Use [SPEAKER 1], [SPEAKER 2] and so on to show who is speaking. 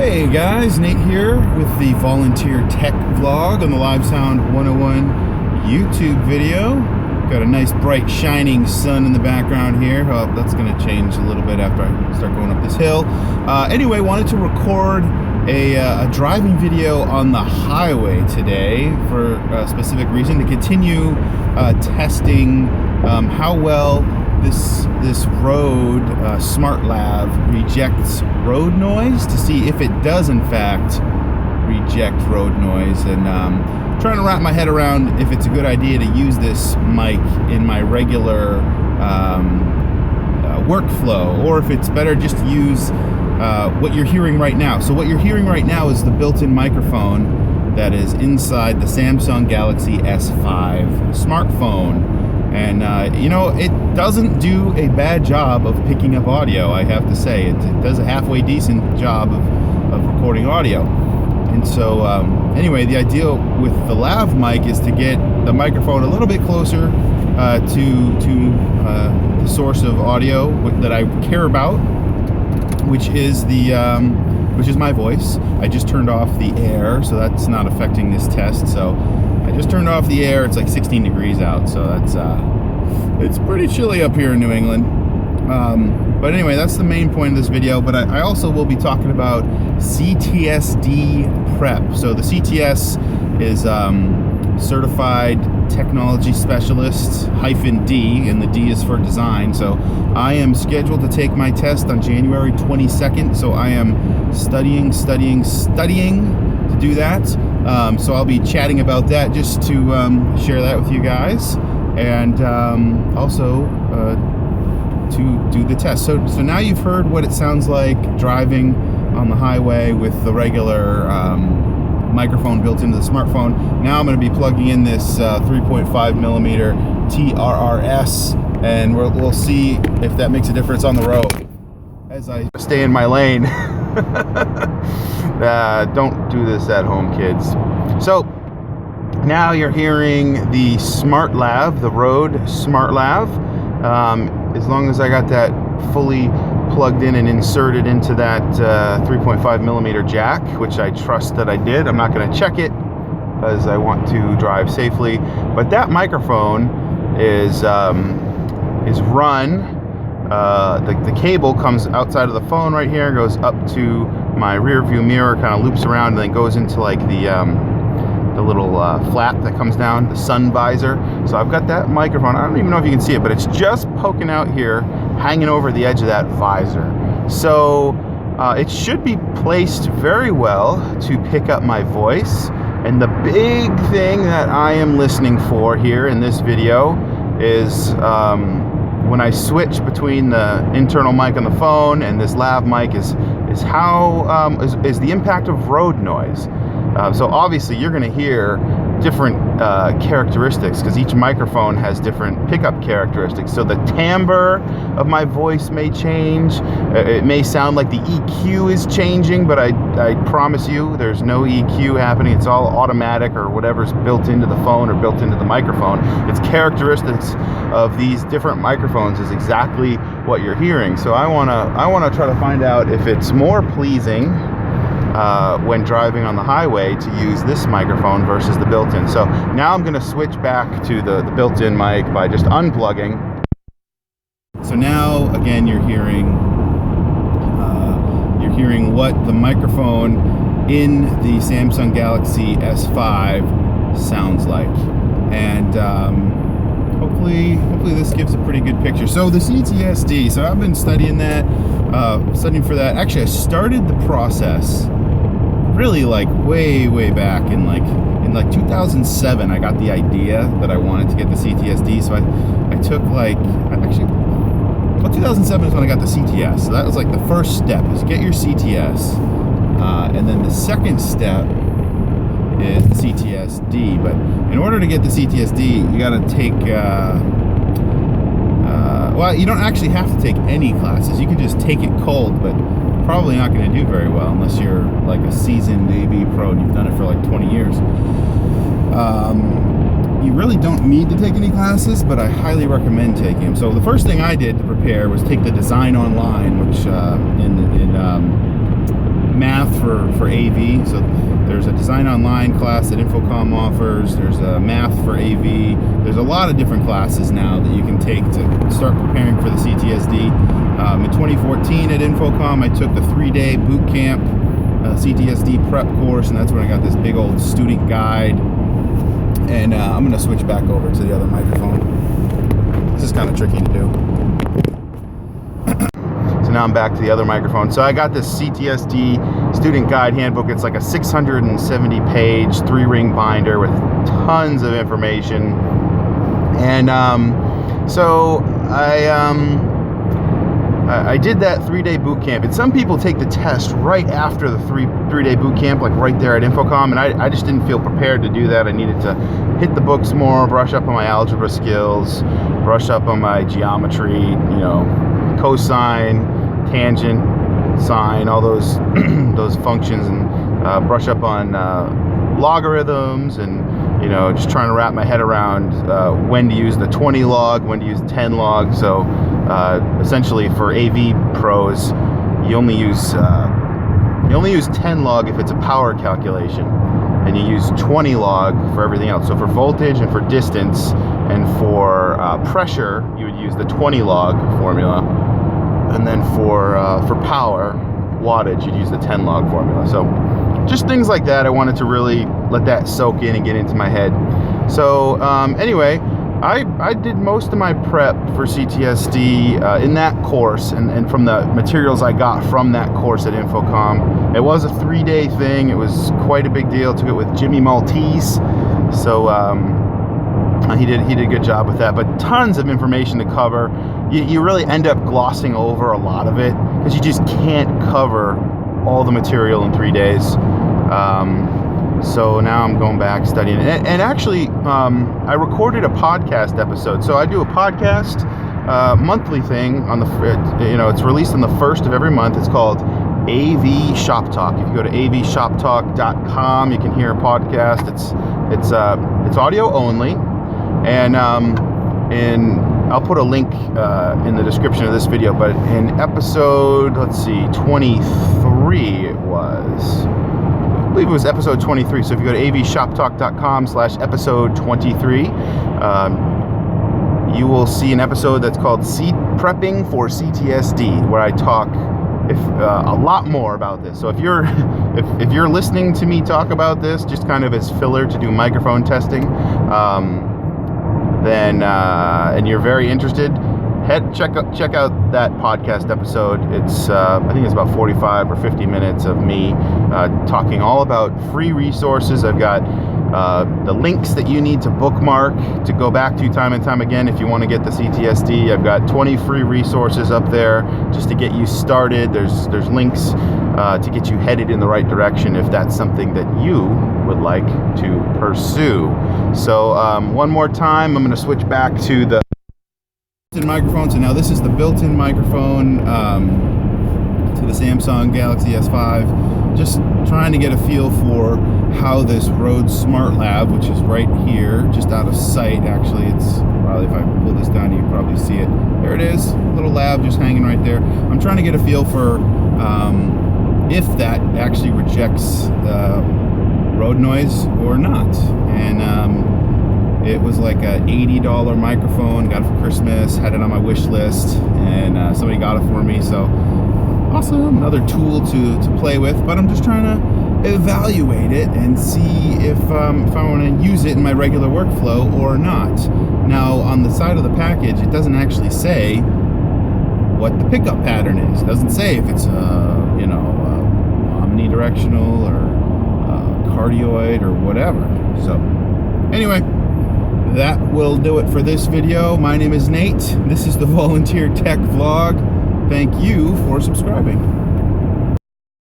[SPEAKER 1] Hey guys, Nate here with the Volunteer Tech Vlog on the Live Sound 101 YouTube video. Got a nice bright shining sun in the background here. Well, that's going to change a little bit after I start going up this hill. Anyway, wanted to record a driving video on the highway today for a specific reason, to continue testing how well this road SmartLav rejects road noise, to see if it does in fact reject road noise, and trying to wrap my head around if it's a good idea to use this mic in my regular workflow, or if it's better just to use what you're hearing right now. So what you're hearing right now is the built-in microphone that is inside the Samsung Galaxy S5 smartphone. And, you know, it doesn't do a bad job of picking up audio, I have to say. It does a halfway decent job of recording audio. And so, anyway, the idea with the lav mic is to get the microphone a little bit closer to the source of audio that I care about, which is my voice. I just turned off the air, so that's not affecting this test. So I just turned off the air. It's like 16 degrees out, so that's it's pretty chilly up here in New England. But anyway, that's the main point of this video. But I also will be talking about CTS-D prep. So the CTS is Certified Technology Specialist -D, and the D is for design. So I am scheduled to take my test on January 22nd. So I am studying to do that. So I'll be chatting about that, just to share that with you guys, and also to do the test. So now you've heard what it sounds like driving on the highway with the regular microphone built into the smartphone. Now I'm going to be plugging in this 3.5 millimeter TRRS, and we'll see if that makes a difference on the road as I stay in my lane. Don't do this at home, kids. So now you're hearing the SmartLav, the Rode SmartLav. As long as I got that fully plugged in and inserted into that 3.5 millimeter jack, which I trust that I did. I'm not going to check it because I want to drive safely. But that microphone is run. The cable comes outside of the phone right here, goes up to my rear view mirror, kind of loops around, and then goes into like the little flap that comes down, the sun visor. So I've got that microphone. I don't even know if you can see it, but it's just poking out here, hanging over the edge of that visor. So it should be placed very well to pick up my voice. And the big thing that I am listening for here in this video is when I switch between the internal mic on the phone and this lav mic is the impact of road noise. So obviously you're going to hear different characteristics, because each microphone has different pickup characteristics. So the timbre of my voice may change. It may sound like the EQ is changing, but I promise you there's no EQ happening. It's all automatic, or whatever's built into the phone or built into the microphone. Its characteristics of these different microphones is exactly what you're hearing. So I wanna try to find out if it's more pleasing when driving on the highway to use this microphone versus the built-in. So now I'm going to switch back to the built-in mic by just unplugging. So now again you're hearing what the microphone in the Samsung Galaxy S5 sounds like, and hopefully this gives a pretty good picture. So the CTS-D, so I've been studying for that. Actually, I started the process really like way back in like 2007. I got the idea that I wanted to get the CTS-D, so I took well, 2007 is when I got the CTS. So that was like the first step, is get your CTS, and then the second step is the CTS-D. But in order to get the CTS-D, you got to take well, you don't actually have to take any classes. You can just take it cold, but probably not going to do very well unless you're like a seasoned AV pro and you've done it for like 20 years. You really don't need to take any classes, but I highly recommend taking them. So the first thing I did to prepare was take the Design Online, which in math for AV. So there's a design online class that Infocom offers. There's a math for AV. There's a lot of different classes now that you can take to start preparing for the CTS-D. In 2014 at Infocom, I took the 3-day boot camp CTS-D prep course, and that's when I got this big old student guide. And I'm going to switch back over to the other microphone. This is kind of tricky to do. So now I'm back to the other microphone. So I got this CTS-D student guide handbook. It's like a 670-page 3-ring binder with tons of information. And so I did that 3-day boot camp, and some people take the test right after the three-day boot camp, like right there at Infocom, and I just didn't feel prepared to do that. I needed to hit the books more, brush up on my algebra skills, brush up on my geometry, you know, cosine, tangent, sine, all those those functions, and brush up on logarithms, and you know, just trying to wrap my head around when to use the 20 log, when to use 10 log. So essentially for AV pros, you only use 10 log if it's a power calculation, and you use 20 log for everything else. So for voltage and for distance and for pressure, you would use the 20 log formula, and then for power, wattage, you'd use the 10 log formula. So just things like that. I wanted to really let that soak in and get into my head. So anyway, I did most of my prep for CTS-D in that course, and from the materials I got from that course at Infocom. It was a 3-day thing. It was quite a big deal. Took it with Jimmy Maltese. So he did a good job with that, but tons of information to cover. You really end up glossing over a lot of it because you just can't cover all the material in 3 days. So now I'm going back studying it. And actually, I recorded a podcast episode. So I do a podcast, monthly thing on the, it's released on the 1st of every month. It's called AV Shop Talk. If you go to avshoptalk.com, you can hear a podcast. It's audio only, and I'll put a link in the description of this video. But in episode, let's see, 23 it was. I believe it was episode 23. So if you go to avshoptalk.com/episode 23, you will see an episode that's called Prepping for CTS-D, where I talk a lot more about this. So if you're listening to me talk about this just kind of as filler to do microphone testing, then and you're very interested, check out that podcast episode. It's I think it's about 45 or 50 minutes of me talking all about free resources. I've got the links that you need to bookmark to go back to time and time again if you want to get the CTS-D. I've got 20 free resources up there just to get you started. There's links to get you headed in the right direction if that's something that you would like to pursue. So one more time, I'm going to switch back to the microphone. So now this is the built-in microphone to the Samsung Galaxy S5. Just trying to get a feel for how this Rode SmartLav, which is right here, just out of sight. Actually, it's probably, if I pull this down, you can probably see it. There it is, little lab just hanging right there. I'm trying to get a feel for if that actually rejects road noise or not. And it was like a $80 microphone. Got it for Christmas. Had it on my wish list, and somebody got it for me. So awesome! Another tool to play with. But I'm just trying to evaluate it and see if I want to use it in my regular workflow or not. Now, on the side of the package, it doesn't actually say what the pickup pattern is. It doesn't say if it's omnidirectional or cardioid or whatever. So anyway, that will do it for this video. My name is Nate. This is the Volunteer Tech Vlog. Thank you for subscribing.